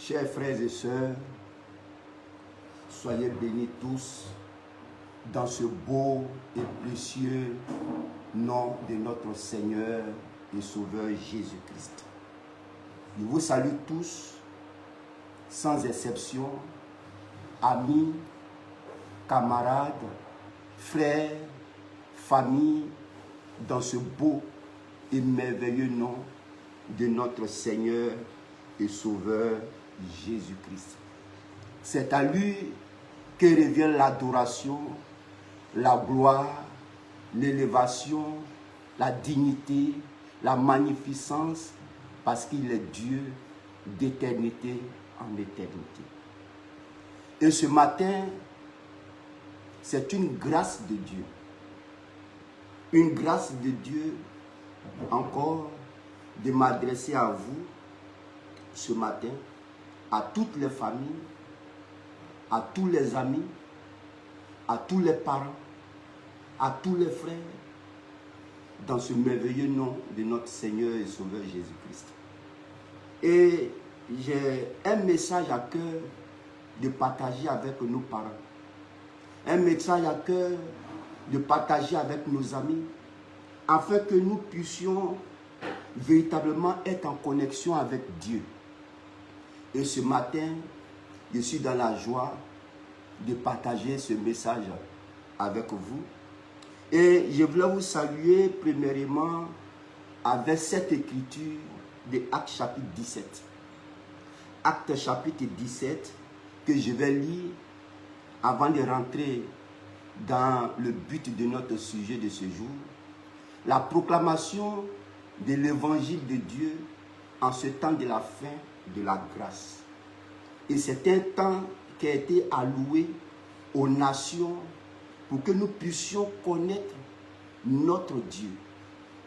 Chers frères et sœurs, soyez bénis tous dans ce beau et précieux nom de notre Seigneur et Sauveur Jésus-Christ. Je vous salue tous, sans exception, amis, camarades, frères, familles, dans ce beau et merveilleux nom de notre Seigneur et Sauveur Jésus-Christ. C'est à lui que revient l'adoration, la gloire, l'élévation, la dignité, la magnificence, parce qu'il est Dieu d'éternité en éternité. Et ce matin, c'est une grâce de Dieu. Une grâce de Dieu encore de m'adresser à vous ce matin, à toutes les familles, à tous les amis, à tous les parents, à tous les frères, dans ce merveilleux nom de notre Seigneur et Sauveur Jésus-Christ. Et j'ai un message à cœur de partager avec nos parents, un message à cœur de partager avec nos amis, afin que nous puissions véritablement être en connexion avec Dieu. Et ce matin, je suis dans la joie de partager ce message avec vous. Et je voulais vous saluer premièrement avec cette écriture de Actes chapitre 17. Actes chapitre 17 que je vais lire avant de rentrer dans le but de notre sujet de ce jour. La proclamation de l'évangile de Dieu en ce temps de la fin de la grâce. Et c'est un temps qui a été alloué aux nations pour que nous puissions connaître notre Dieu,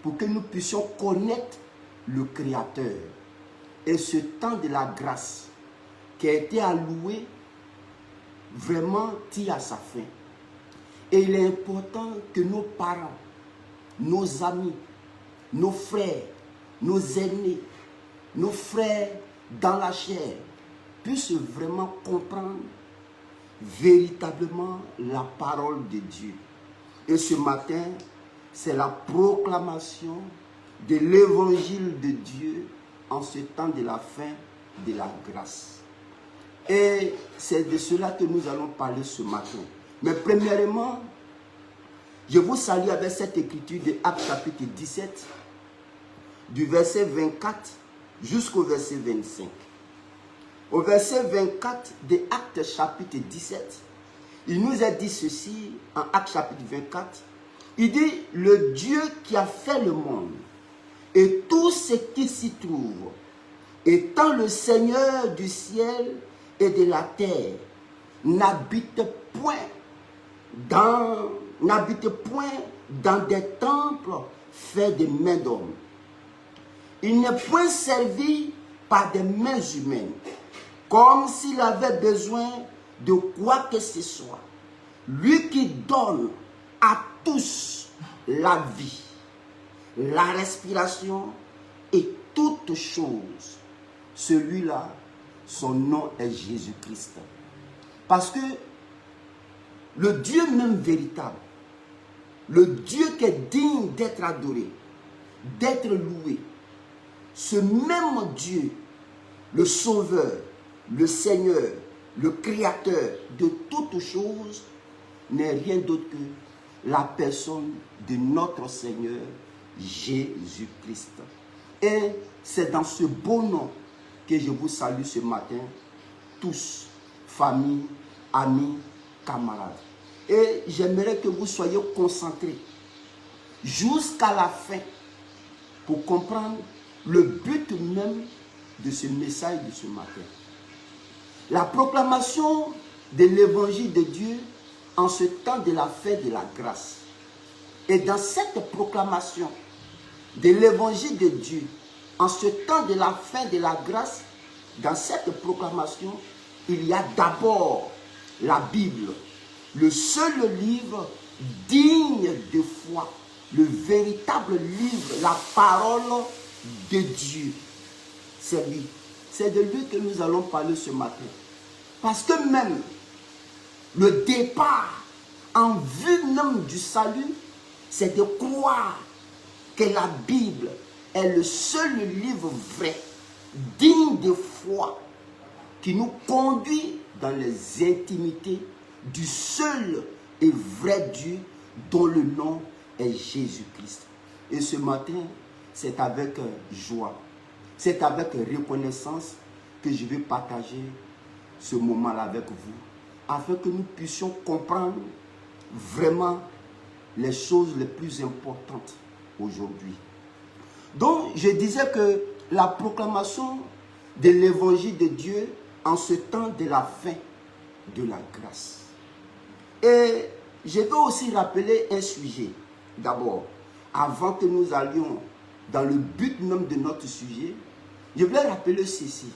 pour que nous puissions connaître le Créateur. Et ce temps de la grâce qui a été alloué vraiment tire à sa fin. Et il est important que nos parents, nos amis, nos frères, nos aînés, nos frères dans la chair puissent vraiment comprendre véritablement la parole de Dieu. Et ce matin, c'est la proclamation de l'évangile de Dieu en ce temps de la fin de la grâce. Et c'est de cela que nous allons parler ce matin. Mais premièrement, je vous salue avec cette écriture de Actes chapitre 17, du verset 24 jusqu'au verset 25. Au verset 24 de Actes chapitre 17, il nous a dit ceci en Actes chapitre 24. Il dit, le Dieu qui a fait le monde et tout ce qui s'y trouve, étant le Seigneur du ciel et de la terre, n'habite point dans des temples faits de mains d'hommes. Il n'est point servi par des mains humaines, comme s'il avait besoin de quoi que ce soit. Lui qui donne à tous la vie, la respiration et toutes choses. Celui-là, son nom est Jésus-Christ. Parce que le Dieu même véritable, le Dieu qui est digne d'être adoré, d'être loué, ce même Dieu, le Sauveur, le Seigneur, le Créateur de toutes choses, n'est rien d'autre que la personne de notre Seigneur Jésus-Christ. Et c'est dans ce beau nom que je vous salue ce matin, tous, famille, amis, camarades. Et j'aimerais que vous soyez concentrés jusqu'à la fin pour comprendre le but même de ce message de ce matin. La proclamation de l'évangile de Dieu en ce temps de la fin de la grâce. Et dans cette proclamation de l'évangile de Dieu en ce temps de la fin de la grâce, dans cette proclamation, il y a d'abord la Bible, le seul livre digne de foi, le véritable livre, la parole de Dieu. C'est lui. c'est de lui que nous allons parler ce matin. Parce que même le départ en vue même du salut, c'est de croire que la Bible est le seul livre vrai, digne de foi, qui nous conduit dans les intimités du seul et vrai Dieu dont le nom est Jésus-Christ. Et ce matin, c'est avec joie, c'est avec reconnaissance que je vais partager ce moment-là avec vous, afin que nous puissions comprendre vraiment les choses les plus importantes aujourd'hui. Donc, je disais que la proclamation de l'évangile de Dieu en ce temps de la fin de la grâce. Et je veux aussi rappeler un sujet. D'abord, avant que nous allions dans le but même de notre sujet, je voulais rappeler ceci.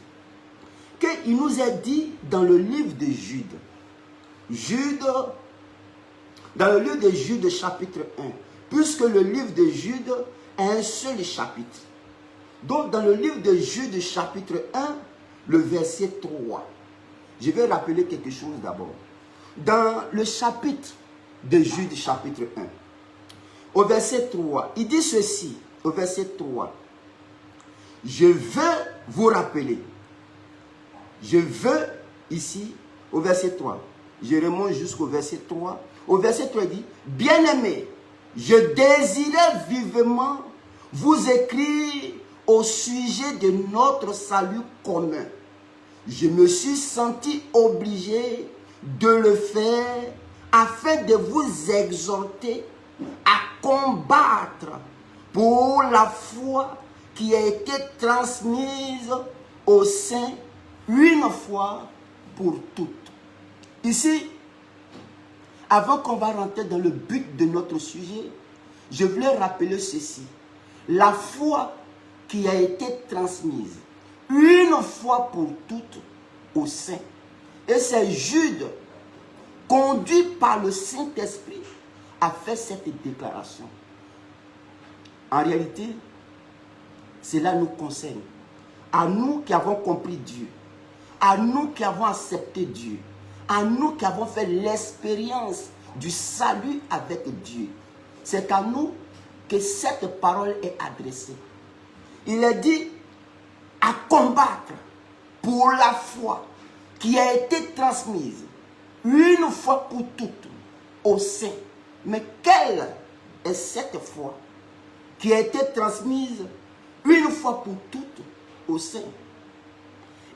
Qu'il nous est dit dans le livre de Jude, dans le livre de Jude chapitre 1, puisque le livre de Jude est un seul chapitre. Donc dans le livre de Jude chapitre 1, le verset 3, je vais rappeler quelque chose d'abord. Dans le chapitre de Jude chapitre 1, au verset 3, il dit ceci, au verset 3, je veux vous rappeler, je veux ici, au verset 3, je remonte jusqu'au verset 3, au verset 3 il dit, bien-aimés, je désirais vivement vous écrire au sujet de notre salut commun. Je me suis senti obligé de le faire afin de vous exhorter à combattre pour la foi qui a été transmise aux saints une fois pour toutes. Ici, avant qu'on va rentrer dans le but de notre sujet, je voulais rappeler ceci. La foi qui a été transmise une fois pour toutes aux saints. Et c'est Jude, conduit par le Saint-Esprit, a fait cette déclaration. En réalité, cela nous concerne. À nous qui avons compris Dieu, à nous qui avons accepté Dieu, à nous qui avons fait l'expérience du salut avec Dieu. C'est à nous que cette parole est adressée. Il est dit à combattre pour la foi qui a été transmise une fois pour toutes aux saints. Mais quelle est cette foi qui a été transmise une fois pour toutes aux saints?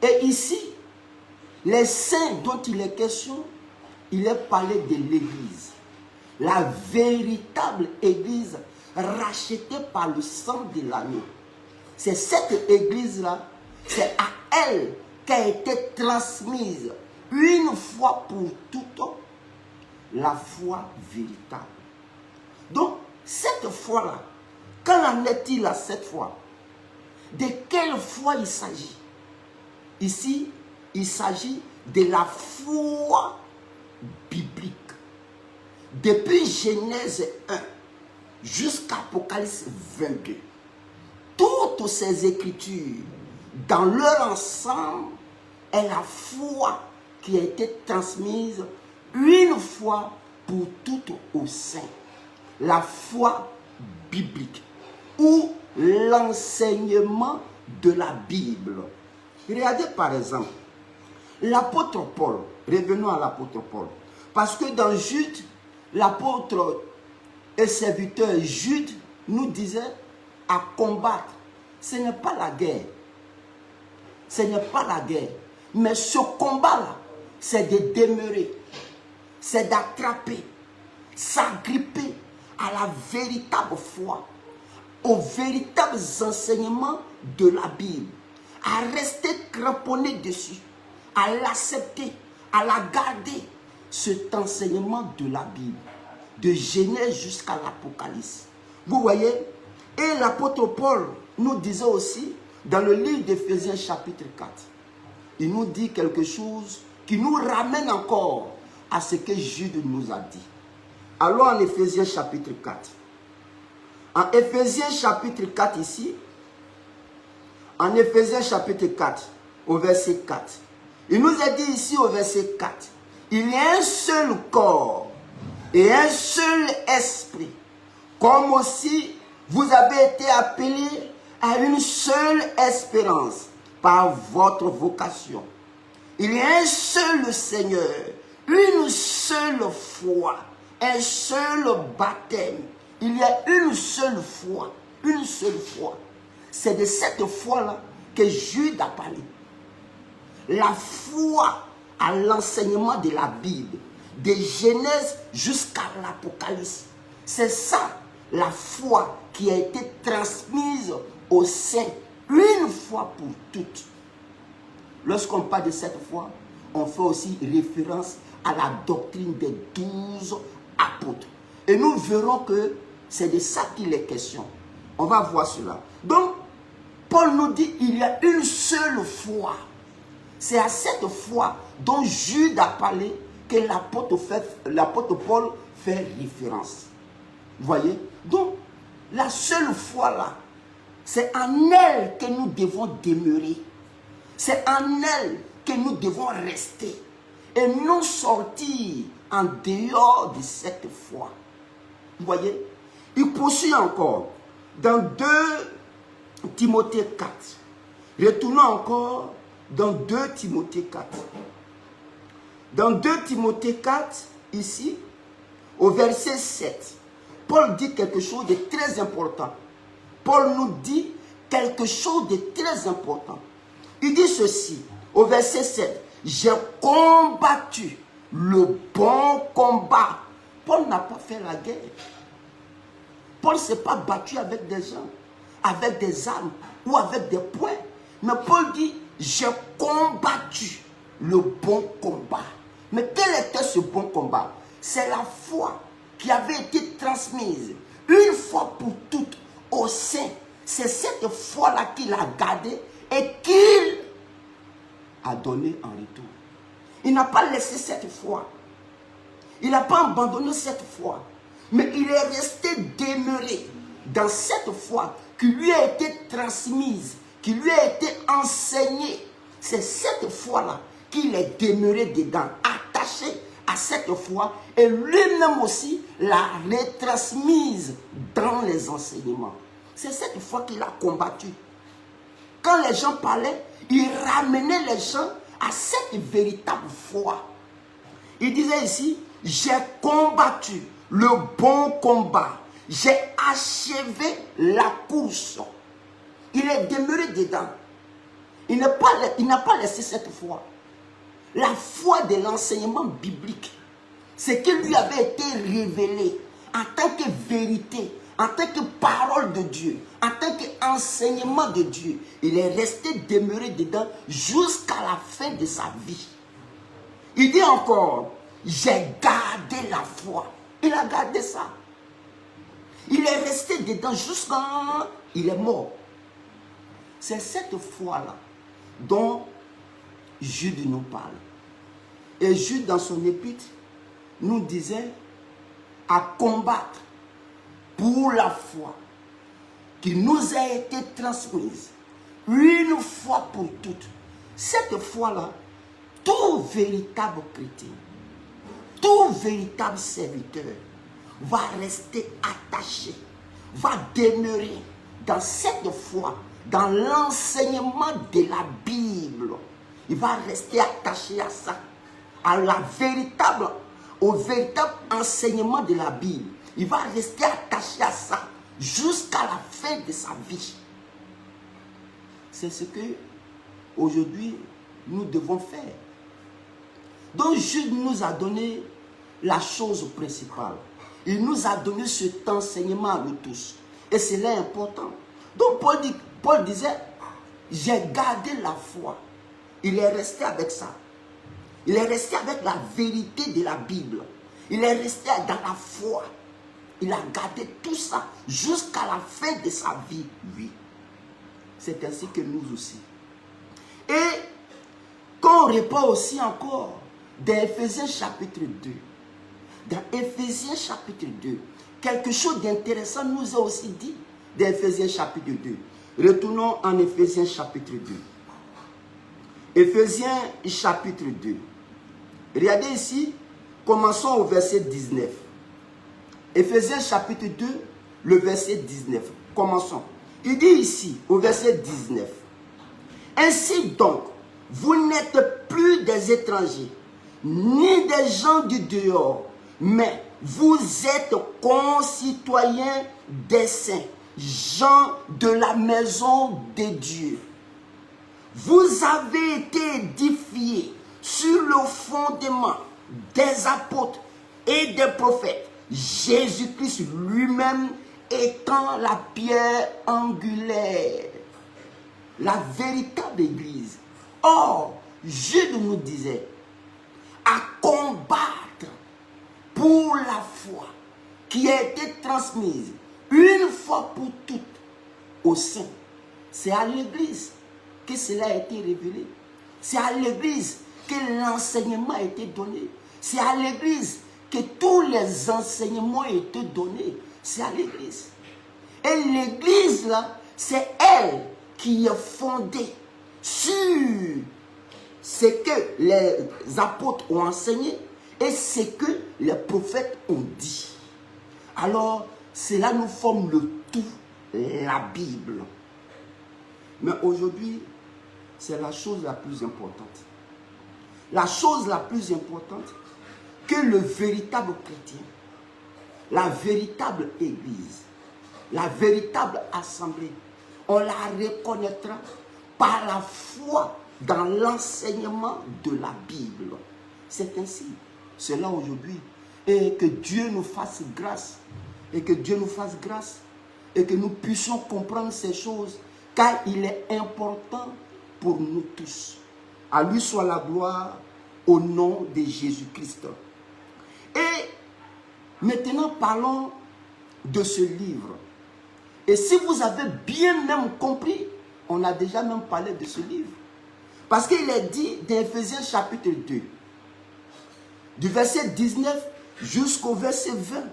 Et ici, les saints dont il est question, il est parlé de l'Église. La véritable Église rachetée par le sang de l'agneau. C'est cette Église-là, c'est à elle qu'a été transmise une fois pour toutes la foi véritable. Donc, cette foi-là, qu'en en est-il à cette foi? De quelle foi il s'agit? Ici, il s'agit de la foi biblique. Depuis Genèse 1 jusqu'à Apocalypse 22, toutes ces écritures, dans leur ensemble, est la foi qui a été transmise une fois pour toutes aux saints. La foi biblique ou l'enseignement de la Bible. Regardez par exemple, l'apôtre Paul, revenons à l'apôtre Paul, parce que dans Jude, l'apôtre et serviteur Jude nous disait à combattre. Ce n'est pas la guerre, ce n'est pas la guerre, mais ce combat-là, c'est de demeurer, c'est d'attraper, s'agripper à la véritable foi, aux véritables enseignements de la Bible, à rester cramponné dessus, à l'accepter, à la garder, cet enseignement de la Bible, de Genèse jusqu'à l'Apocalypse. Vous voyez, et l'apôtre Paul nous disait aussi, dans le livre d'Éphésiens chapitre 4, il nous dit quelque chose qui nous ramène encore à ce que Jude nous a dit. Allons en Éphésiens chapitre 4. En Éphésiens chapitre 4 ici, en Éphésiens chapitre 4, au verset 4. Il nous a dit ici au verset 4, il y a un seul corps et un seul esprit, comme aussi vous avez été appelés à une seule espérance par votre vocation. Il y a un seul Seigneur, une seule foi, un seul baptême. Il y a une seule foi, une seule foi. C'est de cette foi-là que Jude a parlé. La foi à l'enseignement de la Bible, de Genèse jusqu'à l'Apocalypse. C'est ça, la foi qui a été transmise aux saints une fois pour toutes. Lorsqu'on parle de cette foi, on fait aussi référence à la doctrine des 12 apôtres. Et nous verrons que c'est de ça qu'il est question. On va voir cela. Donc, Paul nous dit qu'il y a une seule foi. C'est à cette foi dont Jude a parlé que l'apôtre Paul fait référence. Vous voyez? Donc, la seule foi là, c'est en elle que nous devons demeurer. C'est en elle que nous devons rester. Et non sortir en dehors de cette foi. Vous voyez? Il poursuit encore. Dans 2 Timothée 4. Retournons encore dans 2 Timothée 4. Dans 2 Timothée 4, ici, au verset 7, Paul dit quelque chose de très important. Paul nous dit quelque chose de très important. Il dit ceci, au verset 7, « J'ai combattu le bon combat. » Paul n'a pas fait la guerre. Paul ne s'est pas battu avec des gens, avec des armes ou avec des poings. Mais Paul dit, j'ai combattu le bon combat. Mais quel était ce bon combat? C'est la foi qui avait été transmise une fois pour toutes aux saints. C'est cette foi-là qu'il a gardée et qu'il a donnée en retour. Il n'a pas laissé cette foi. Il n'a pas abandonné cette foi. Mais il est resté demeuré dans cette foi qui lui a été transmise, qui lui a été enseignée. C'est cette foi-là qu'il est demeuré dedans, attaché à cette foi, et lui-même aussi l'a retransmise dans les enseignements. C'est cette foi qu'il a combattue. Quand les gens parlaient, il ramenait les gens à cette véritable foi. Il disait ici, j'ai combattu le bon combat. J'ai achevé la course. Il est demeuré dedans. Il n'a pas laissé cette foi. La foi de l'enseignement biblique, ce qui lui avait été révélé en tant que vérité, en tant que parole de Dieu, en tant qu'enseignement de Dieu. Il est resté demeuré dedans jusqu'à la fin de sa vie. Il dit encore, j'ai gardé la foi. Il a gardé ça. Il est resté dedans jusqu'à il est mort. C'est cette foi-là dont Jude nous parle. Et Jude, dans son épître, nous disait à combattre pour la foi qui nous a été transmise une fois pour toutes. Cette foi-là, tout véritable chrétien, tout véritable serviteur va rester attaché, va demeurer dans cette foi, dans l'enseignement de la Bible. Il va rester attaché à ça, au véritable enseignement de la Bible. Il va rester attaché à ça jusqu'à la fin de sa vie. C'est ce que aujourd'hui nous devons faire. Donc Jude nous a donné la chose principale. Il nous a donné cet enseignement à nous tous. Et cela est important. Donc Paul disait, j'ai gardé la foi. Il est resté avec ça. Il est resté avec la vérité de la Bible. Il est resté dans la foi. Il a gardé tout ça jusqu'à la fin de sa vie, lui. C'est ainsi que nous aussi. Et quand on répond aussi encore dans Éphésiens chapitre 2, dans Éphésiens chapitre 2, quelque chose d'intéressant nous a aussi dit dans Éphésiens chapitre 2. Retournons en Éphésiens chapitre 2. Éphésiens chapitre 2. Regardez ici, commençons au verset 19. Éphésiens chapitre 2, le verset 19. Commençons. Il dit ici, au verset 19. Ainsi donc, vous n'êtes plus des étrangers, ni des gens du dehors, mais vous êtes concitoyens des saints, gens de la maison de Dieu. Vous avez été édifiés sur le fondement des apôtres et des prophètes, Jésus-Christ lui-même étant la pierre angulaire, la véritable église. Or, Jude nous disait à combattre pour la foi qui a été transmise une fois pour toutes aux saints. C'est à l'église que cela a été révélé. C'est à l'église que l'enseignement a été donné. C'est à l'église que tous les enseignements ont été donnés. C'est à l'église. Et l'église là, c'est elle qui est fondée sur ce que les apôtres ont enseigné et ce que les prophètes ont dit. Alors, cela nous forme le tout, la Bible. Mais aujourd'hui, c'est la chose la plus importante. La chose la plus importante que le véritable chrétien, la véritable église, la véritable assemblée, on la reconnaîtra par la foi dans l'enseignement de la Bible. C'est ainsi. C'est là aujourd'hui. Et que Dieu nous fasse grâce. Et que Dieu nous fasse grâce. Et que nous puissions comprendre ces choses. Car il est important pour nous tous. À lui soit la gloire au nom de Jésus-Christ. Et maintenant parlons de ce livre. Et si vous avez bien même compris, on a déjà même parlé de ce livre. Parce qu'il est dit dans Éphésiens chapitre 2, du verset 19 jusqu'au verset 20.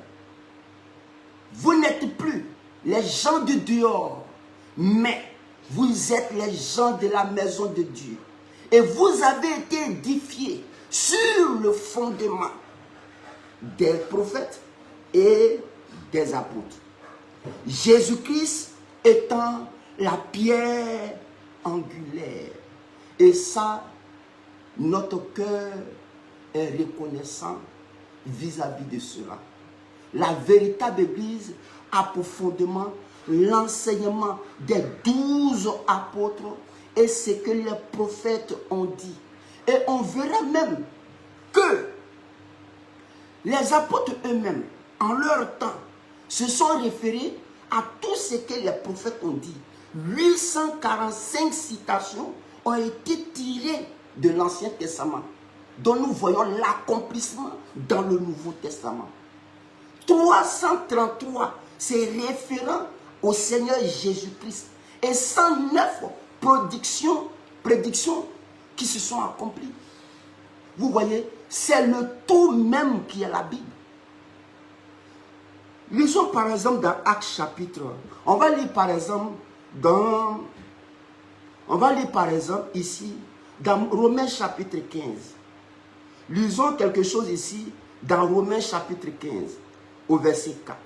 Vous n'êtes plus les gens du dehors, mais vous êtes les gens de la maison de Dieu. Et vous avez été édifiés sur le fondement des prophètes et des apôtres. Jésus-Christ étant la pierre angulaire. Et ça, notre cœur est reconnaissant vis-à-vis de cela. La véritable Église a profondément l'enseignement des 12 apôtres et ce que les prophètes ont dit. Et on verra même que les apôtres eux-mêmes, en leur temps, se sont référés à tout ce que les prophètes ont dit. 845 citations ont été tirées de l'Ancien Testament, dont nous voyons l'accomplissement dans le Nouveau Testament. 333, c'est référent au Seigneur Jésus-Christ. Et 109 prédictions qui se sont accomplies. Vous voyez, c'est le tout même qui est la Bible. Lisons par exemple dans Actes chapitre. On va lire par exemple ici dans Romains chapitre 15. Lisons quelque chose ici dans Romains chapitre 15 au verset 4.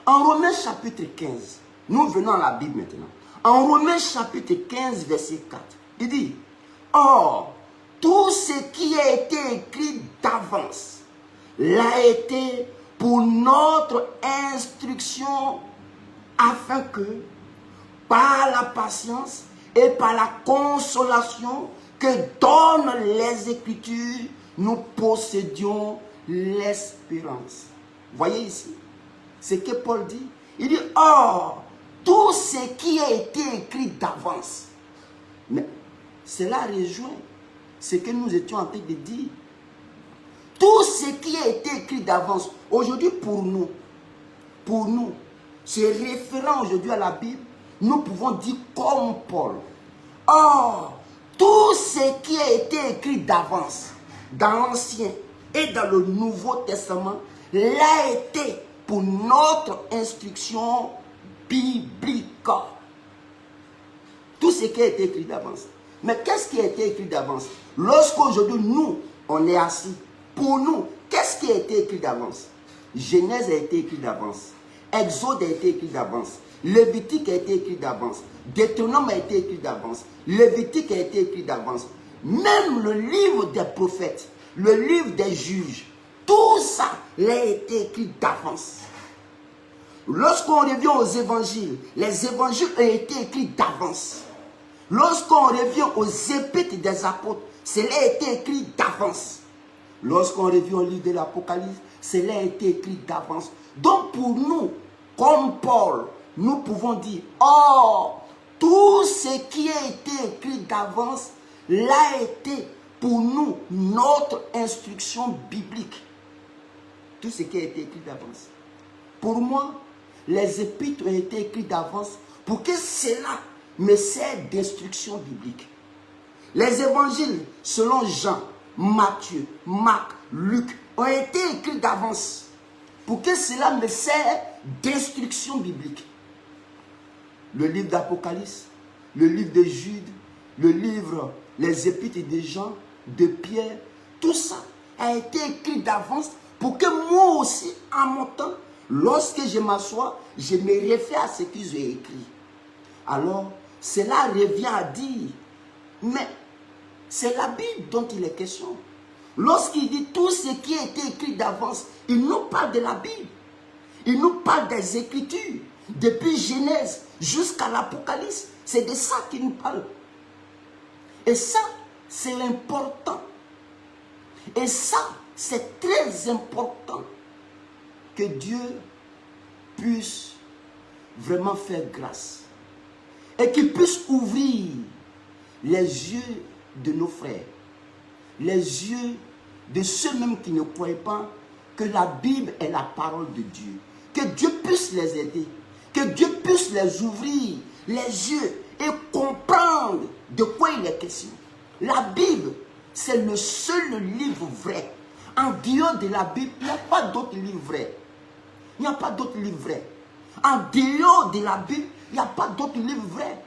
En Romains chapitre 15, nous venons à la Bible maintenant. En Romains chapitre 15 verset 4, il dit: or, tout ce qui a été écrit d'avance l'a été pour notre instruction, afin que, par la patience et par la consolation que donnent les Écritures, nous possédions l'espérance. Voyez ici, ce que Paul dit. Il dit: or, tout ce qui a été écrit d'avance. Mais cela rejoint ce que nous étions en train de dire. Tout ce qui a été écrit d'avance, aujourd'hui pour nous, se référant aujourd'hui à la Bible, nous pouvons dire comme Paul: or, tout ce qui a été écrit d'avance, dans l'Ancien et dans le Nouveau Testament, l'a été pour notre instruction biblique. Tout ce qui a été écrit d'avance. Mais qu'est-ce qui a été écrit d'avance? Lorsqu'aujourd'hui, nous, on est assis, pour nous, qu'est-ce qui a été écrit d'avance? Genèse a été écrit d'avance. Exode a été écrit d'avance. Lévitique a été écrit d'avance. Deutéronome a été écrit d'avance. Lévitique a été écrit d'avance. Même le livre des prophètes, le livre des juges, tout ça a été écrit d'avance. Lorsqu'on revient aux évangiles, les évangiles ont été écrits d'avance. Lorsqu'on revient aux épîtres des apôtres, cela a été écrit d'avance. Lorsqu'on revient au livre de l'Apocalypse, cela a été écrit d'avance. Donc pour nous, comme Paul, nous pouvons dire, oh, tout ce qui a été écrit d'avance, l'a été pour nous notre instruction biblique. Tout ce qui a été écrit d'avance. Pour moi, les épîtres ont été écrits d'avance pour que cela me serve d'instruction biblique. Les évangiles, selon Jean, Matthieu, Marc, Luc, ont été écrits d'avance pour que cela me serve d'instruction biblique. Le livre d'Apocalypse, le livre de Jude, le livre, les épîtres de Jean, de Pierre, tout ça a été écrit d'avance pour que moi aussi, en mon temps, lorsque je m'assois, je me réfère à ce qu'ils ont écrit. Alors, cela revient à dire, mais c'est la Bible dont il est question. Lorsqu'il dit tout ce qui a été écrit d'avance, il nous parle de la Bible. Il nous parle des Écritures. Depuis Genèse jusqu'à l'Apocalypse, c'est de ça qu'il nous parle. Et ça, c'est important. Et ça, c'est très important que Dieu puisse vraiment faire grâce. Et qu'il puisse ouvrir les yeux de nos frères. Les yeux de ceux-mêmes qui ne croient pas que la Bible est la parole de Dieu. Que Dieu puisse les aider. Que Dieu puisse les ouvrir les yeux et comprendre de quoi il est question. La Bible, c'est le seul livre vrai. En dehors de la Bible, il n'y a pas d'autre livre vrai. Il n'y a pas d'autre livre vrai. En dehors de la Bible, il n'y a pas d'autre livre vrai.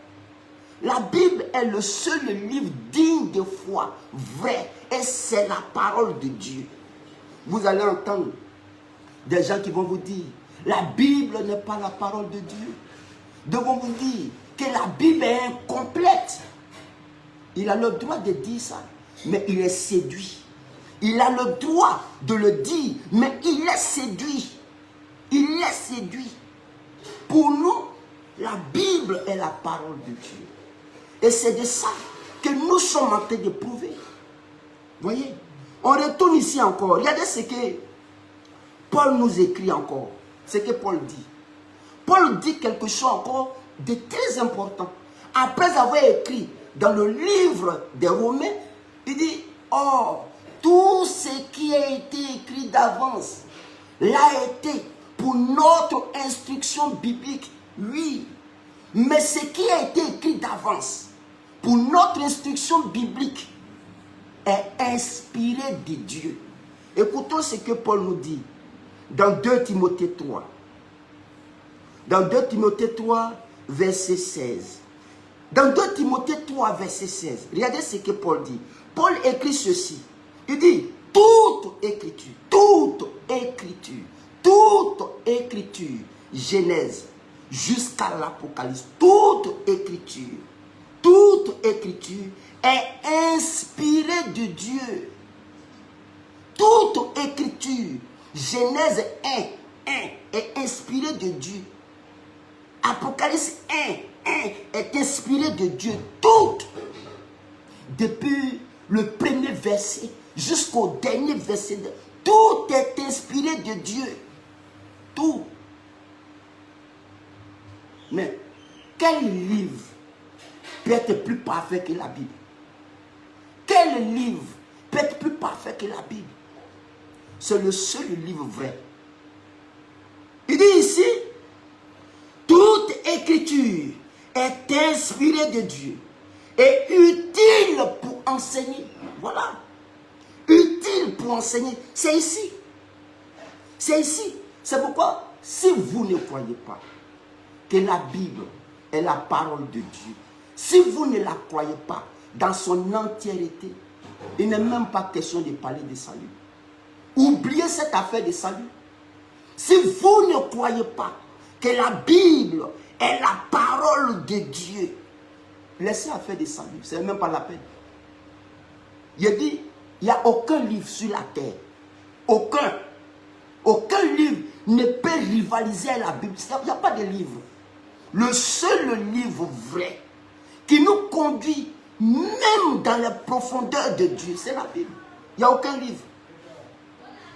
La Bible est le seul livre digne de foi, vrai. Et c'est la parole de Dieu. Vous allez entendre des gens qui vont vous dire, la Bible n'est pas la parole de Dieu. Ils vont vous dire que la Bible est incomplète. Il a le droit de dire ça, mais il est séduit. Il a le droit de le dire, mais il est séduit. Il est séduit. Pour nous, la Bible est la parole de Dieu. Et c'est de ça que nous sommes en train de prouver. Voyez, on retourne ici encore. Regardez ce que Paul nous écrit encore. Ce que Paul dit. Paul dit quelque chose encore de très important. Après avoir écrit dans le livre des Romains, il dit, oh, tout ce qui a été écrit d'avance l'a été pour notre instruction biblique. Oui, mais ce qui a été écrit d'avance pour notre instruction biblique est inspiré de Dieu. Écoutons ce que Paul nous dit dans 2 Timothée 3. Dans 2 Timothée 3, verset 16. Dans 2 Timothée 3, verset 16, regardez ce que Paul dit. Paul écrit ceci. Il dit, toute écriture, Genèse jusqu'à l'Apocalypse, toute écriture est inspirée de Dieu. Toute écriture, Genèse 1 est inspirée de Dieu. Apocalypse 1 est inspiré de Dieu. Tout, depuis le premier verset jusqu'au dernier verset, tout est inspiré de Dieu. Tout. Mais quel livre peut être plus parfait que la Bible? Quel livre peut être plus parfait que la Bible? C'est le seul livre vrai. Il dit ici, toute écriture est inspirée de Dieu et utile pour enseigner. Voilà. Utile pour enseigner. C'est ici. C'est ici. C'est pourquoi, si vous ne croyez pas que la Bible est la parole de Dieu, si vous ne la croyez pas, dans son entièreté. Il n'est même pas question de parler de salut. Oubliez cette affaire de salut. Si vous ne croyez pas que la Bible est la parole de Dieu, laissez l'affaire de salut. Ce n'est même pas la peine. Il dit, il n'y a aucun livre sur la terre. Aucun livre ne peut rivaliser à la Bible. Il n'y a pas de livre. Le seul livre vrai qui nous conduit même dans les profondeurs de Dieu, c'est la Bible. Il n'y a aucun livre.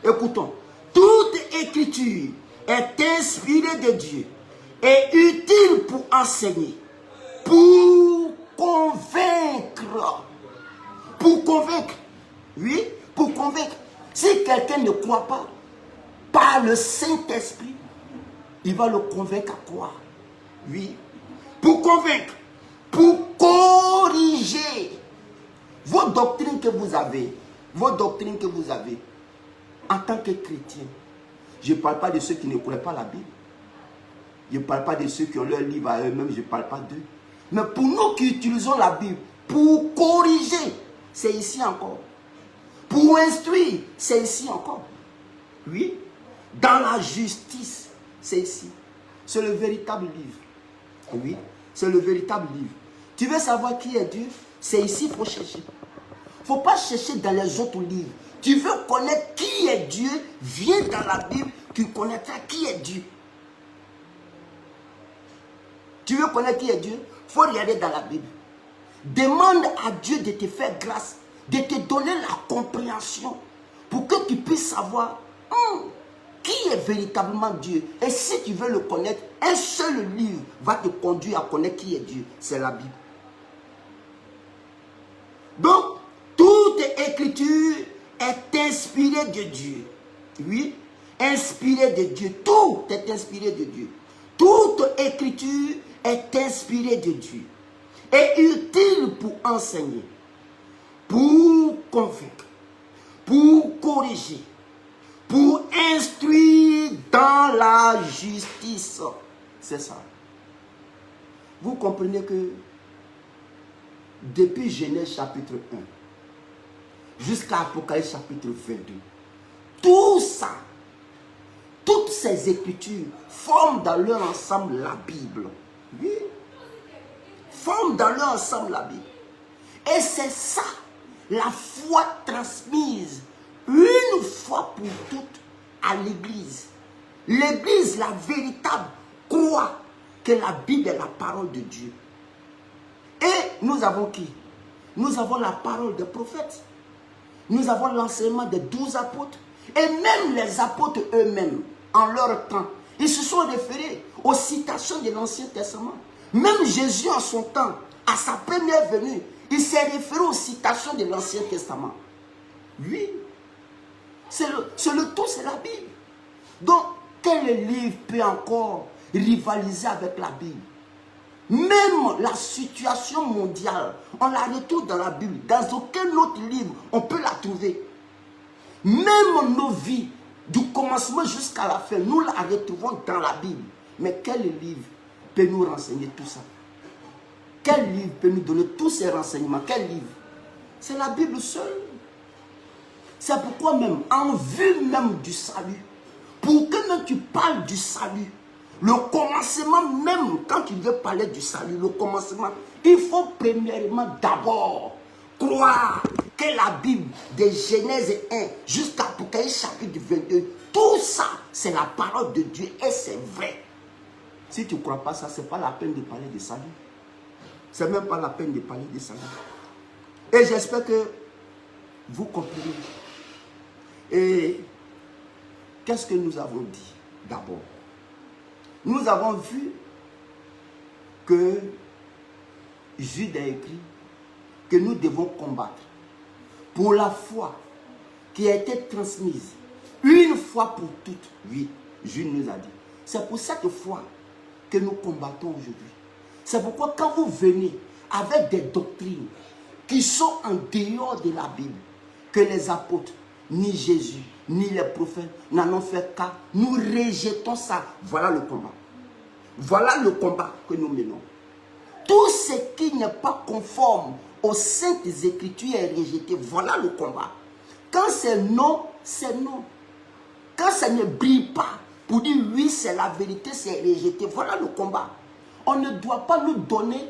Écoutons. Toute écriture est inspirée de Dieu et utile pour enseigner, pour convaincre. Pour convaincre. Oui, pour convaincre. Si quelqu'un ne croit pas, par le Saint-Esprit, il va le convaincre à croire. Oui, pour convaincre, pour corriger vos doctrines que vous avez, en tant que chrétien. Je ne parle pas de ceux qui ne croient pas la Bible. Je ne parle pas de ceux qui ont leur livre à eux-mêmes, je ne parle pas d'eux. Mais pour nous qui utilisons la Bible, pour corriger, c'est ici encore. Pour instruire, c'est ici encore. Oui, dans la justice, c'est ici. C'est le véritable livre. Oui, c'est le véritable livre. Tu veux savoir qui est Dieu? C'est ici qu'il faut chercher. Il ne faut pas chercher dans les autres livres. Tu veux connaître qui est Dieu? Viens dans la Bible, tu connaîtras qui est Dieu. Tu veux connaître qui est Dieu? Il faut regarder dans la Bible. Demande à Dieu de te faire grâce, de te donner la compréhension pour que tu puisses savoir qui est véritablement Dieu. Et si tu veux le connaître, un seul livre va te conduire à connaître qui est Dieu. C'est la Bible. Donc, toute écriture est inspirée de Dieu. Oui, inspirée de Dieu. Tout est inspiré de Dieu. Toute écriture est inspirée de Dieu. Et utile pour enseigner, pour convaincre, pour corriger, pour instruire dans la justice. C'est ça. Vous comprenez que depuis Genèse chapitre 1 jusqu'à Apocalypse chapitre 22, tout ça, toutes ces écritures forment dans leur ensemble la Bible. Oui. Forment dans leur ensemble la Bible. Et c'est ça, la foi transmise une fois pour toutes à l'Église. L'Église, la véritable, croit que la Bible est la parole de Dieu. Et nous avons qui? Nous avons la parole des prophètes. Nous avons l'enseignement des 12 apôtres. Et même les apôtres eux-mêmes, en leur temps, ils se sont référés aux citations de l'Ancien Testament. Même Jésus en son temps, à sa première venue, il s'est référé aux citations de l'Ancien Testament. Oui, c'est le tout, c'est la Bible. Donc, quel livre peut encore rivaliser avec la Bible? Même la situation mondiale, on la retrouve dans la Bible. Dans aucun autre livre, on peut la trouver. Même nos vies, du commencement jusqu'à la fin, nous la retrouvons dans la Bible. Mais quel livre peut nous renseigner tout ça? Quel livre peut nous donner tous ces renseignements? Quel livre? C'est la Bible seule. C'est pourquoi même, en vue même du salut, pour que même tu parles du salut, le commencement même, quand tu veux parler du salut, le commencement, il faut premièrement d'abord croire que la Bible, de Genèse 1 jusqu'à Apocalypse chapitre 22, tout ça, c'est la parole de Dieu et c'est vrai. Si tu ne crois pas ça, ce n'est pas la peine de parler de salut. Ce n'est même pas la peine de parler de salut. Et j'espère que vous comprenez. Et qu'est-ce que nous avons dit d'abord? Nous avons vu que Jude a écrit que nous devons combattre pour la foi qui a été transmise une fois pour toutes. Oui, Jude nous a dit. C'est pour cette foi que nous combattons aujourd'hui. C'est pourquoi quand vous venez avec des doctrines qui sont en dehors de la Bible, que les apôtres, ni Jésus, ni les prophètes n'en ont fait cas, nous rejetons ça. Voilà le combat. Voilà le combat que nous menons. Tout ce qui n'est pas conforme aux saintes écritures est rejeté. Voilà le combat. Quand c'est non, c'est non. Quand ça ne brille pas, pour dire oui, c'est la vérité, c'est rejeté. Voilà le combat. On ne doit pas nous donner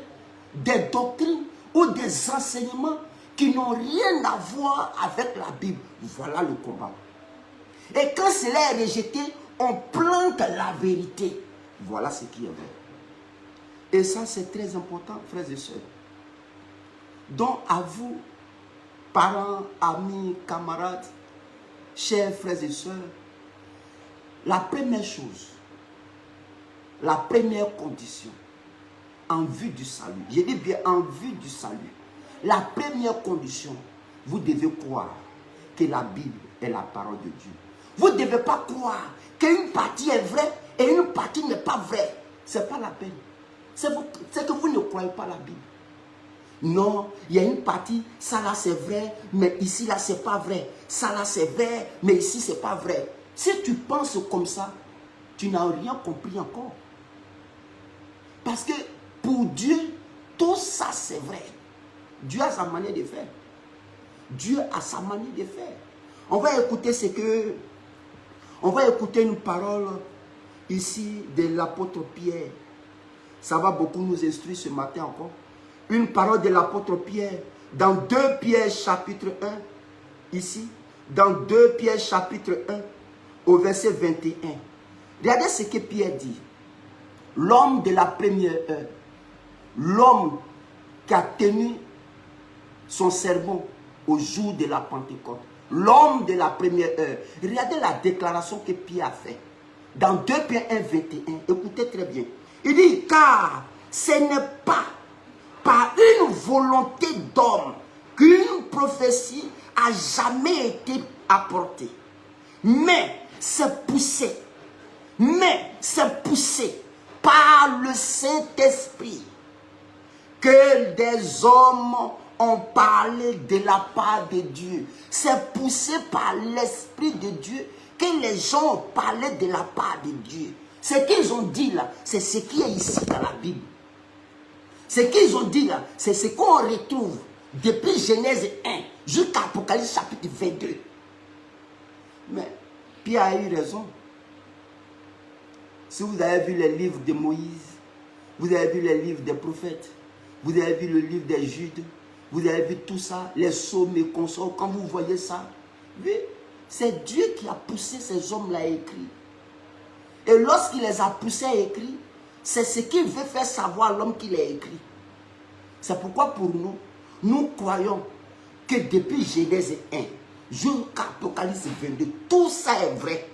des doctrines ou des enseignements qui n'ont rien à voir avec la Bible. Voilà le combat. Et quand cela est rejeté, on plante la vérité. Voilà ce qui est vrai. Et ça, c'est très important, frères et sœurs. Donc, à vous, parents, amis, camarades, chers frères et sœurs, la première chose, la première condition, en vue du salut, je dis bien en vue du salut, la première condition, vous devez croire que la Bible est la parole de Dieu. Vous ne devez pas croire qu'une partie est vraie et une partie n'est pas vraie. Ce n'est pas la peine. C'est que vous ne croyez pas la Bible. Non, il y a une partie, ça là c'est vrai, mais ici là c'est pas vrai. Ça là c'est vrai, mais ici c'est pas vrai. Si tu penses comme ça, tu n'as rien compris encore. Parce que pour Dieu, tout ça c'est vrai. Dieu a sa manière de faire. Dieu a sa manière de faire. On va écouter on va écouter une parole ici de l'apôtre Pierre. Ça va beaucoup nous instruire ce matin encore. Une parole de l'apôtre Pierre dans 2 Pierre chapitre 1. Ici, dans 2 Pierre chapitre 1 au verset 21. Regardez ce que Pierre dit. L'homme de la première heure. L'homme qui a tenu son sermon au jour de la Pentecôte. L'homme de la première heure. Regardez la déclaration que Pierre a faite. Dans 2 Pierre 1, 21. Écoutez très bien. Il dit, car ce n'est pas par une volonté d'homme qu'une prophétie a jamais été apportée. Mais c'est poussé par le Saint-Esprit que des hommes ont parlé de la part de Dieu. C'est poussé par l'Esprit de Dieu que les gens ont parlé de la part de Dieu. Ce qu'ils ont dit là, c'est ce qui est ici dans la Bible. Ce qu'ils ont dit là, c'est ce qu'on retrouve depuis Genèse 1 jusqu'à Apocalypse chapitre 22. Mais Pierre a eu raison. Si vous avez vu les livres de Moïse, vous avez vu les livres des prophètes, vous avez vu le livre des Judes, vous avez vu tout ça, les psaumes et consorts, quand vous voyez ça, oui, c'est Dieu qui a poussé ces hommes-là à écrire. Et lorsqu'il les a poussés à écrire, c'est ce qu'il veut faire savoir à l'homme qui l'a écrit. C'est pourquoi pour nous, nous croyons que depuis Genèse 1 jusqu'à Apocalypse 22, tout ça est vrai.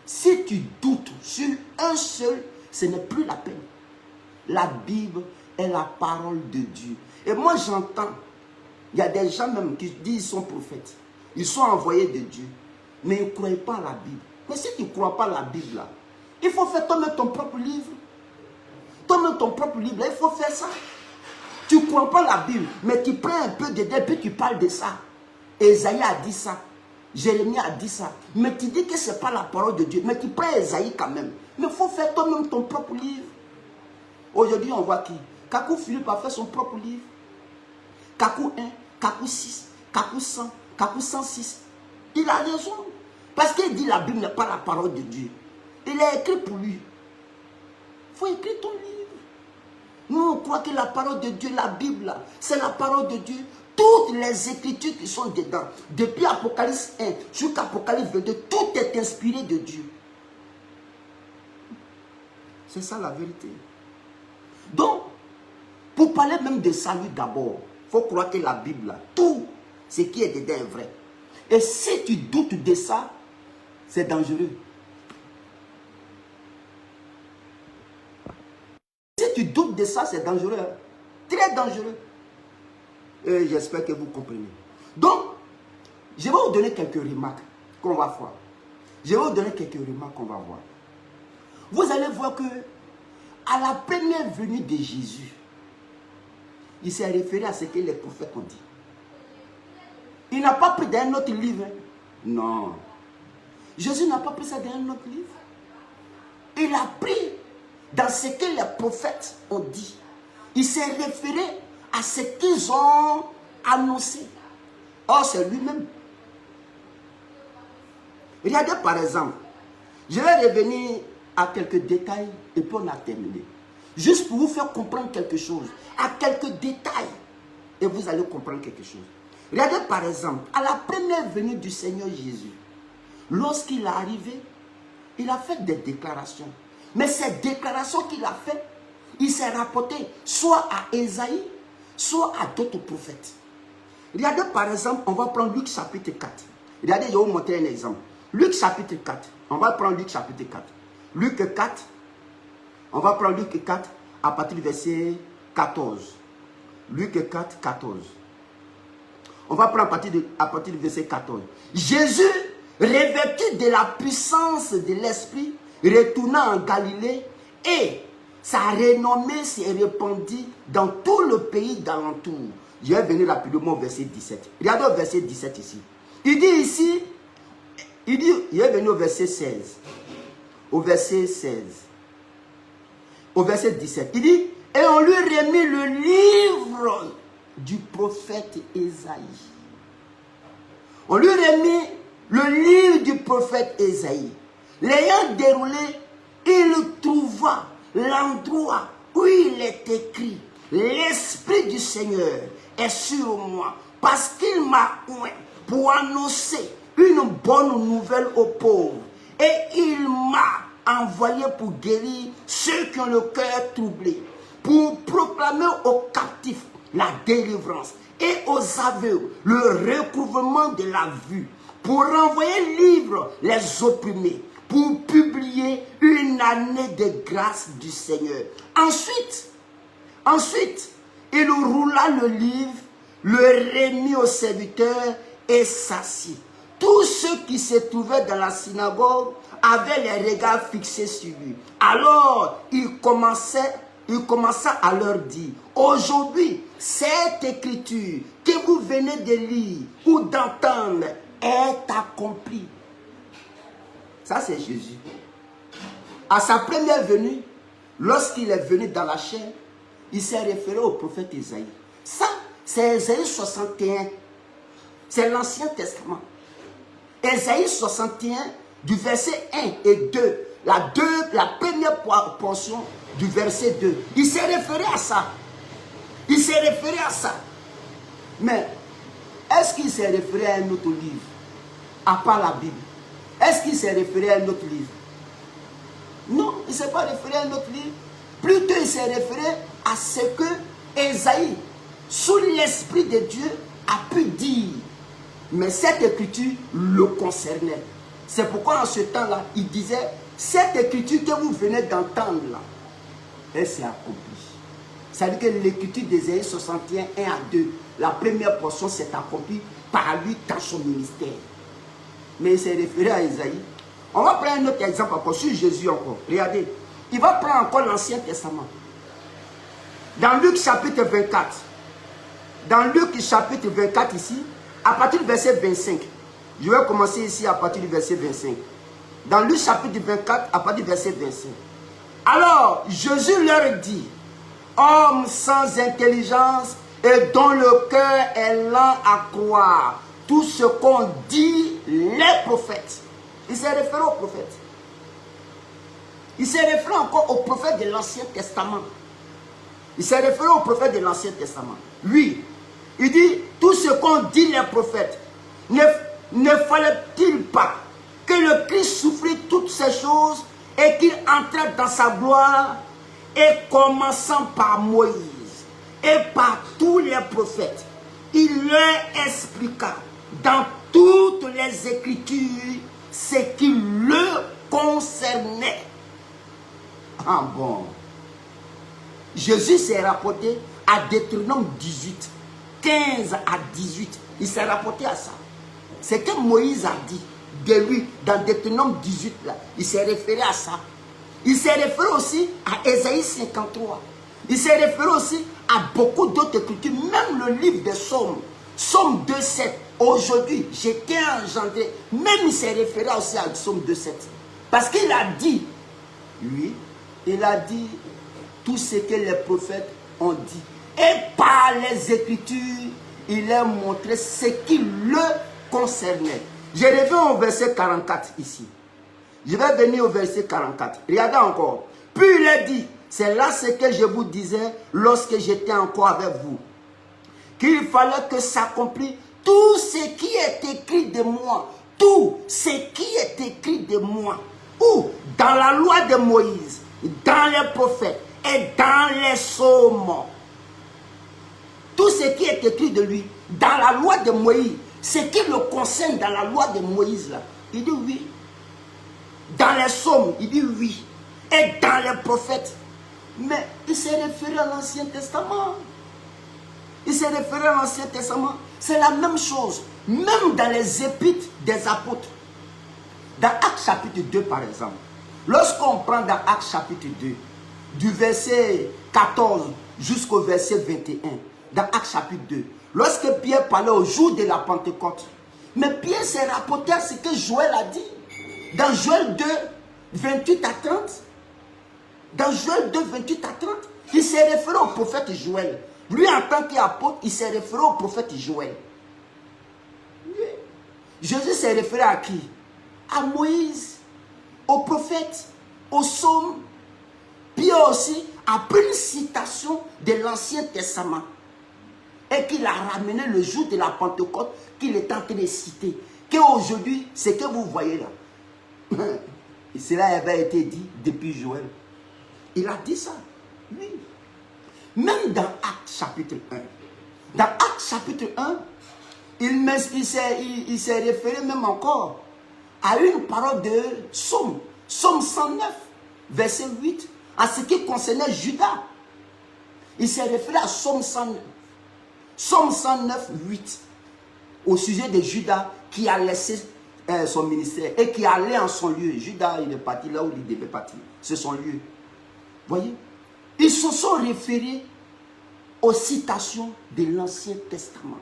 Si tu doutes sur un seul, ce n'est plus la peine. La Bible est la parole de Dieu. Et moi j'entends, il y a des gens même qui disent qu'ils sont prophètes. Ils sont envoyés de Dieu. Mais ils ne croient pas à la Bible. Mais si tu ne crois pas à la Bible, là, il faut faire toi-même ton propre livre. Toi-même ton propre livre, là, il faut faire ça. Tu ne crois pas à la Bible, mais tu prends un peu dedans, puis tu parles de ça. Esaïe a dit ça. Jérémie a dit ça. Mais tu dis que ce n'est pas la parole de Dieu. Mais tu prends Esaïe quand même. Mais il faut faire toi-même ton propre livre. Aujourd'hui, on voit qui? Kakou Philippe a fait son propre livre. Kakou 1, Kakou 6, Kakou 100, Kakou 106. Il a raison. Parce qu'il dit que la Bible n'est pas la parole de Dieu. Il a écrit pour lui. Il faut écrire ton livre. Nous, on croit que la parole de Dieu, la Bible, c'est la parole de Dieu. Toutes les écritures qui sont dedans, depuis Apocalypse 1 jusqu'à Apocalypse 22, tout est inspiré de Dieu. C'est ça la vérité. Donc, pour parler même de salut d'abord, il faut croire que la Bible, tout ce qui est dedans est vrai. Et si tu doutes de ça, c'est dangereux. Si tu doutes de ça, c'est dangereux. Hein? Très dangereux. Et j'espère que vous comprenez. Donc, je vais vous donner quelques remarques qu'on va voir. Je vais vous donner quelques remarques qu'on va voir. Vous allez voir que à la première venue de Jésus, il s'est référé à ce que les prophètes ont dit. Il n'a pas pris d'un autre livre. Hein? Non. Jésus n'a pas pris ça d'un autre livre. Il a pris dans ce que les prophètes ont dit. Il s'est référé à ce qu'ils ont annoncé. Or, c'est lui-même. Regardez par exemple, je vais revenir à quelques détails et puis on a terminé. Juste pour vous faire comprendre quelque chose, à quelques détails, et vous allez comprendre quelque chose. Regardez par exemple, à la première venue du Seigneur Jésus, lorsqu'il est arrivé, il a fait des déclarations. Mais ces déclarations qu'il a faites, il s'est rapporté soit à Ésaïe, soit à d'autres prophètes. Regardez par exemple, on va prendre Luc chapitre 4. Regardez, je vais vous montrer un exemple. Luc chapitre 4. On va prendre Luc chapitre 4. Luc 4. On va prendre Luc 4 à partir du verset 14. Luc 4, 14. On va prendre à partir du verset 14. Jésus, revêtu de la puissance de l'Esprit, retourna en Galilée et sa renommée s'est répandue dans tout le pays d'alentour. Je vais venir rapidement au verset 17. Regardez au verset 17 ici. Il dit ici, je vais venir au verset 16. Au verset 16. Au verset 17. Il dit, et on lui remit le livre du prophète Ésaïe. On lui remit le livre du prophète Ésaïe. L'ayant déroulé, il trouva l'endroit où il est écrit, l'Esprit du Seigneur est sur moi, parce qu'il m'a oint pour annoncer une bonne nouvelle aux pauvres. Et il m'a envoyé pour guérir ceux qui ont le cœur troublé, pour proclamer aux captifs la délivrance et aux aveugles le recouvrement de la vue, pour renvoyer libres les opprimés, pour publier une année de grâce du Seigneur. Ensuite, il roula le livre, le remit au serviteur et s'assit. Tous ceux qui se trouvaient dans la synagogue avaient les regards fixés sur lui. Alors, il commença à leur dire, aujourd'hui, cette écriture que vous venez de lire ou d'entendre est accomplie. Ça, c'est Jésus. À sa première venue, lorsqu'il est venu dans la chair, il s'est référé au prophète Ésaïe. Ça, c'est Ésaïe 61. C'est l'Ancien Testament. Ésaïe 61, du verset 1 et 2. La première portion du verset 2. Il s'est référé à ça. Il s'est référé à ça. Mais, est-ce qu'il s'est référé à un autre livre, à part la Bible? Est-ce qu'il s'est référé à un autre livre? Non, il ne s'est pas référé à un autre livre. Plutôt, il s'est référé à ce que Ésaïe, sous l'Esprit de Dieu, a pu dire. Mais cette écriture le concernait. C'est pourquoi en ce temps-là, il disait, cette écriture que vous venez d'entendre là, elle s'est accomplie. C'est-à-dire que l'écriture d'Ésaïe 61, 1 à 2, la première portion s'est accomplie par lui dans son ministère. Mais il s'est référé à Ésaïe. On va prendre un autre exemple encore, sur Jésus encore. Regardez, il va prendre encore l'Ancien Testament. Dans Luc chapitre 24, dans Luc chapitre 24 ici, à partir du verset 25, je vais commencer ici à partir du verset 25. Dans Luc chapitre 24, à partir du verset 25. Alors, Jésus leur dit, hommes sans intelligence et dont le cœur est lent à croire tout ce qu'ont dit les prophètes. Il s'est référé aux prophètes. Il s'est référé encore aux prophètes de l'Ancien Testament. Il s'est référé aux prophètes de l'Ancien Testament. Oui, il dit, tout ce qu'ont dit les prophètes, ne fallait-il pas que le Christ souffrit toutes ces choses et qu'il entrait dans sa gloire, et commençant par Moïse et par tous les prophètes, il leur expliqua dans toutes les Écritures ce qui le concernait. Ah bon. Jésus s'est rapporté à Deutéronome 18, 15 à 18. Il s'est rapporté à ça. C'est que Moïse a dit de lui dans Deutéronome 18 là. Il s'est référé à ça. Il s'est référé aussi à Ésaïe 53. Il s'est référé aussi à beaucoup d'autres écritures, même le livre des Psaumes, Psaume 2,7. Aujourd'hui, j'étais engendré. Même il s'est référé aussi à Psaume 2,7. Parce qu'il a dit, lui, il a dit tout ce que les prophètes ont dit. Et par les Écritures, il leur montré ce qui le concernait. Je reviens au verset 44 ici. Je vais venir au verset 44. Regardez encore. Puis il a dit, c'est là ce que je vous disais lorsque j'étais encore avec vous, qu'il fallait que s'accomplisse tout ce qui est écrit de moi. Tout ce qui est écrit de moi. Ou dans la loi de Moïse, dans les prophètes et dans les psaumes. Tout ce qui est écrit de lui, dans la loi de Moïse, ce qui le concerne dans la loi de Moïse, là, il dit oui. Dans les psaumes, il dit oui. Et dans les prophètes. Mais il s'est référé à l'Ancien Testament. Il s'est référé à l'Ancien Testament. C'est la même chose. Même dans les épîtres des apôtres. Dans Actes chapitre 2 par exemple. Lorsqu'on prend dans Actes chapitre 2, du verset 14 jusqu'au verset 21, dans Actes chapitre 2, lorsque Pierre parlait au jour de la Pentecôte, mais Pierre s'est rapporté à ce que Joël a dit. Dans Joël 2, 28 à 30, dans Joël 2, 28 à 30, il s'est référé au prophète Joël. Lui, en tant qu'apôtre, il s'est référé au prophète Joël. Oui. Jésus s'est référé à qui? À Moïse, au prophète, au psaume. Pierre aussi a pris une citation de l'Ancien Testament et qu'il a ramené le jour de la Pentecôte qu'il est en train de citer. Qu'aujourd'hui, ce que vous voyez là, et cela avait été dit depuis Joël. Il a dit ça, oui. Même dans Actes chapitre 1. Dans Actes chapitre 1, il s'est référé même encore à une parole de Psaume. Psaume 109, verset 8, à ce qui concernait Judas. Il s'est référé à Psaume 109. Psaume 109, 8. Au sujet de Judas qui a laissé son ministère et qui allait en son lieu. Judas, il est parti là où il devait partir. C'est son lieu. Voyez, ils se sont référés aux citations de l'Ancien Testament.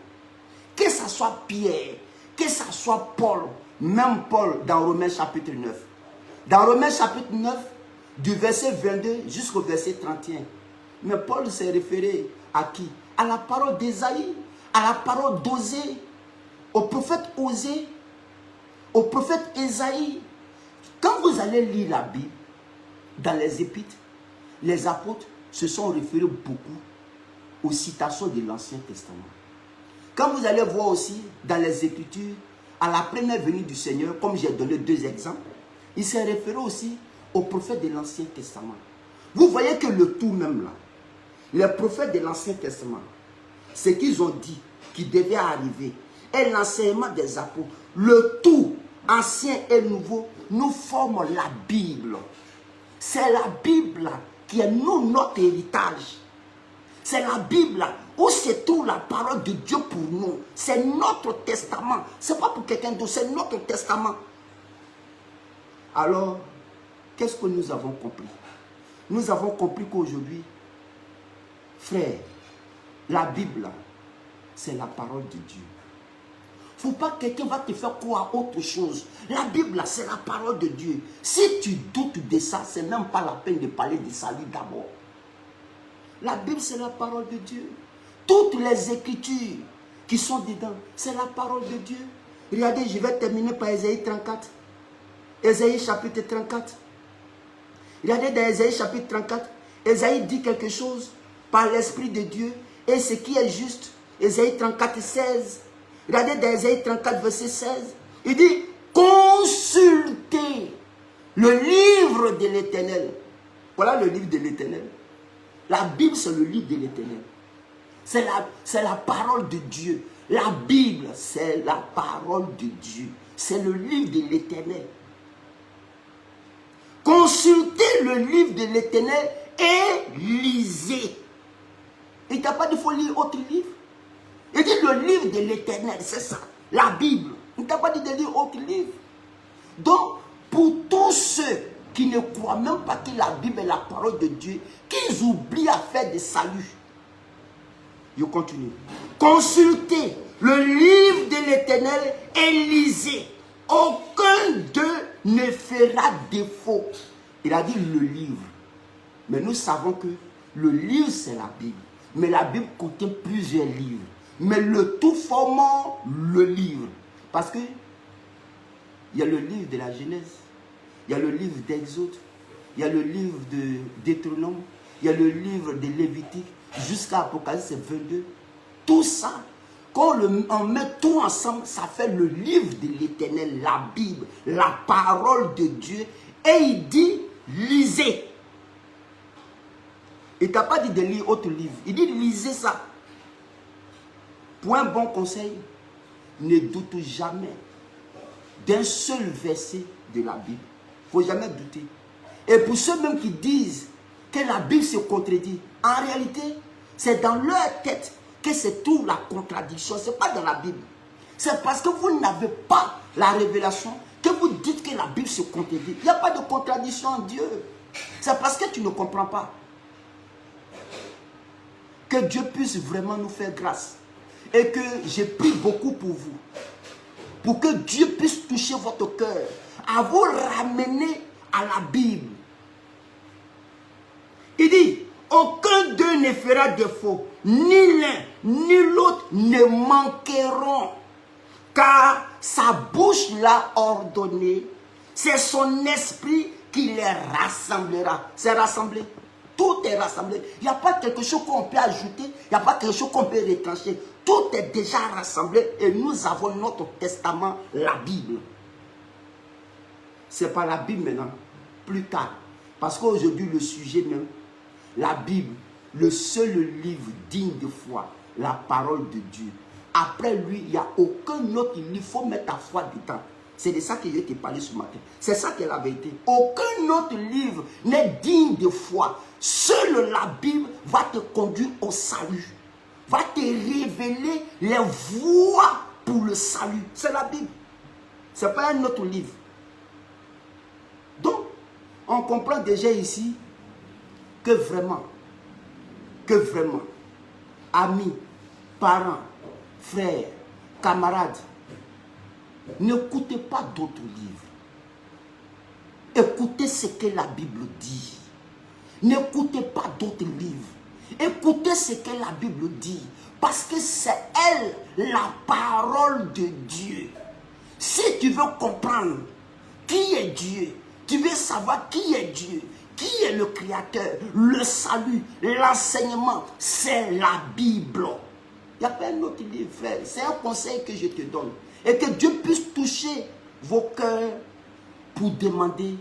Que ce soit Pierre, que ce soit Paul, même Paul dans Romains chapitre 9. Dans Romains chapitre 9, du verset 22 jusqu'au verset 31. Mais Paul s'est référé à qui? À la parole d'Ésaïe, à la parole d'Osée, au prophète Osée, au prophète Ésaïe. Quand vous allez lire la Bible, dans les épîtres, les apôtres se sont référés beaucoup aux citations de l'Ancien Testament. Quand vous allez voir aussi dans les Écritures, à la première venue du Seigneur, comme j'ai donné deux exemples, il s'est référé aussi aux prophètes de l'Ancien Testament. Vous voyez que le tout même là, les prophètes de l'Ancien Testament, ce qu'ils ont dit qui devait arriver, et l'enseignement des apôtres, le tout, ancien et nouveau, nous forment la Bible. C'est la Bible qui est nous, notre héritage. C'est la Bible où se trouve la parole de Dieu pour nous. C'est notre testament. Ce n'est pas pour quelqu'un d'autre, c'est notre testament. Alors, qu'est-ce que nous avons compris? Nous avons compris qu'aujourd'hui, frère, la Bible, c'est la parole de Dieu. Il ne faut pas que quelqu'un va te faire croire autre chose. La Bible, c'est la parole de Dieu. Si tu doutes de ça, ce n'est même pas la peine de parler de salut d'abord. La Bible, c'est la parole de Dieu. Toutes les écritures qui sont dedans, c'est la parole de Dieu. Regardez, je vais terminer par Ésaïe 34. Ésaïe chapitre 34. Regardez dans Ésaïe chapitre 34. Ésaïe dit quelque chose par l'Esprit de Dieu. Et ce qui est juste, Ésaïe 34, 16. Regardez dans Ésaïe 34, verset 16. Il dit, consultez le livre de l'Éternel. Voilà le livre de l'Éternel. La Bible, c'est le livre de l'Éternel. C'est la parole de Dieu. La Bible, c'est la parole de Dieu. C'est le livre de l'Éternel. Consultez le livre de l'Éternel et lisez. Il t'a pas dit qu'il faut lire autre livre. Il dit le livre de l'Éternel, c'est ça, la Bible. Il ne t'a pas dit de lire autre livre. Donc, pour tous ceux qui ne croient même pas que la Bible est la parole de Dieu, qu'ils oublient à faire des saluts. Je continue. Consultez le livre de l'Éternel et lisez. Aucun d'eux ne fera défaut. Il a dit le livre. Mais nous savons que le livre, c'est la Bible. Mais la Bible contient plusieurs livres. Mais le tout formant le livre. Parce que il y a le livre de la Genèse, il y a le livre d'Exode, il y a le livre de Deutéronome, il y a le livre de Lévitique, jusqu'à Apocalypse 22. Tout ça, quand on met tout ensemble, ça fait le livre de l'Éternel, la Bible, la parole de Dieu. Et il dit, lisez. Il ne t'a pas dit de lire autre livre. Il dit, lisez ça. Pour un bon conseil, ne doute jamais d'un seul verset de la Bible. Il ne faut jamais douter. Et pour ceux même qui disent que la Bible se contredit, en réalité, c'est dans leur tête que se trouve la contradiction. Ce n'est pas dans la Bible. C'est parce que vous n'avez pas la révélation que vous dites que la Bible se contredit. Il n'y a pas de contradiction en Dieu. C'est parce que tu ne comprends pas. Que Dieu puisse vraiment nous faire grâce. Et que j'ai prie beaucoup pour vous. Pour que Dieu puisse toucher votre cœur. À vous ramener à la Bible. Il dit, aucun d'eux ne fera défaut. Ni l'un, ni l'autre ne manqueront. Car sa bouche l'a ordonné. C'est son esprit qui les rassemblera. C'est rassemblé. Tout est rassemblé. Il n'y a pas quelque chose qu'on peut ajouter. Il n'y a pas quelque chose qu'on peut retrancher. Tout est déjà rassemblé. Et nous avons notre testament, la Bible. Ce n'est pas la Bible maintenant. Plus tard. Parce qu'aujourd'hui, le sujet même, la Bible, le seul livre digne de foi, la parole de Dieu. Après lui, il n'y a aucun autre livre. Il faut mettre ta foi dedans. C'est de ça que je vais te parler ce matin. C'est ça qui est la vérité. Aucun autre livre n'est digne de foi. Seule la Bible va te conduire au salut. Va te révéler les voies pour le salut. C'est la Bible. Ce n'est pas un autre livre. Donc, on comprend déjà ici que vraiment, amis, parents, frères, camarades, n'écoutez pas d'autres livres. Écoutez ce que la Bible dit. N'écoutez pas d'autres livres. Écoutez ce que la Bible dit. Parce que c'est elle, la parole de Dieu. Si tu veux comprendre qui est Dieu, tu veux savoir qui est Dieu, qui est le Créateur, le salut, l'enseignement, c'est la Bible. Il n'y a pas un autre livre, frère. C'est un conseil que je te donne. Et que Dieu puisse toucher vos cœurs pour demander,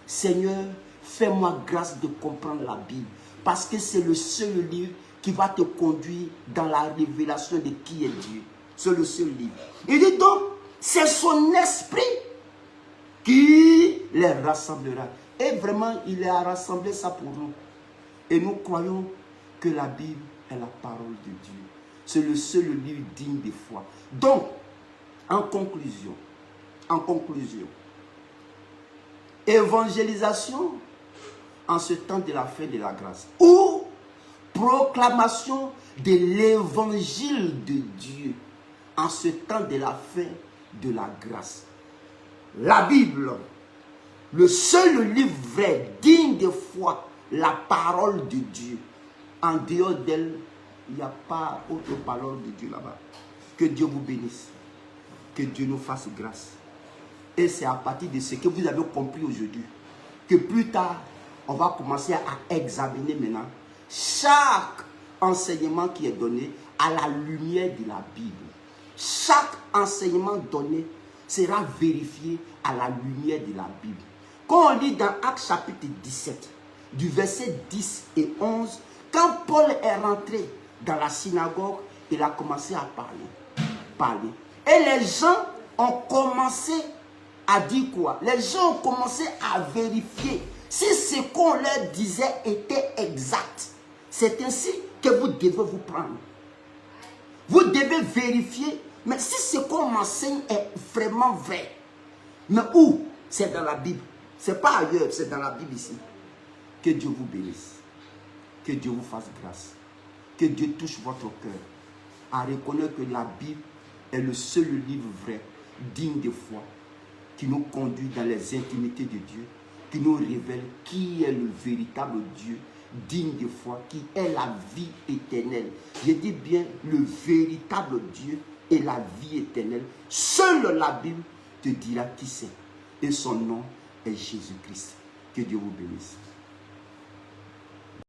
Seigneur, fais-moi grâce de comprendre la Bible. Parce que c'est le seul livre qui va te conduire dans la révélation de qui est Dieu. C'est le seul livre. Il dit donc, c'est son esprit qui les rassemblera. Et vraiment, il a rassemblé ça pour nous. Et nous croyons que la Bible est la parole de Dieu. C'est le seul livre digne de foi. Donc, en conclusion, évangélisation en ce temps de la fin de la grâce, ou proclamation de l'évangile de Dieu en ce temps de la fin de la grâce. La Bible, le seul livre vrai, digne de foi, la parole de Dieu. En dehors d'elle, il n'y a pas autre parole de Dieu là-bas. Que Dieu vous bénisse. Que Dieu nous fasse grâce. Et c'est à partir de ce que vous avez compris aujourd'hui que plus tard, on va commencer à examiner maintenant chaque enseignement qui est donné à la lumière de la Bible. Chaque enseignement donné sera vérifié à la lumière de la Bible. Quand on lit dans Actes chapitre 17, du verset 10 et 11, quand Paul est rentré dans la synagogue, il a commencé à parler. Et les gens ont commencé à dire quoi? Les gens ont commencé à vérifier si ce qu'on leur disait était exact. C'est ainsi que vous devez vous prendre. Vous devez vérifier, mais si ce qu'on m'enseigne est vraiment vrai. Mais où? C'est dans la Bible. Ce n'est pas ailleurs, c'est dans la Bible ici. Que Dieu vous bénisse. Que Dieu vous fasse grâce. Que Dieu touche votre cœur à reconnaître que la Bible est le seul livre vrai, digne de foi, qui nous conduit dans les intimités de Dieu, qui nous révèle qui est le véritable Dieu digne de foi, qui est la vie éternelle. Je dis bien le véritable Dieu et la vie éternelle. Seule la Bible te dira qui c'est. Et son nom est Jésus-Christ. Que Dieu vous bénisse.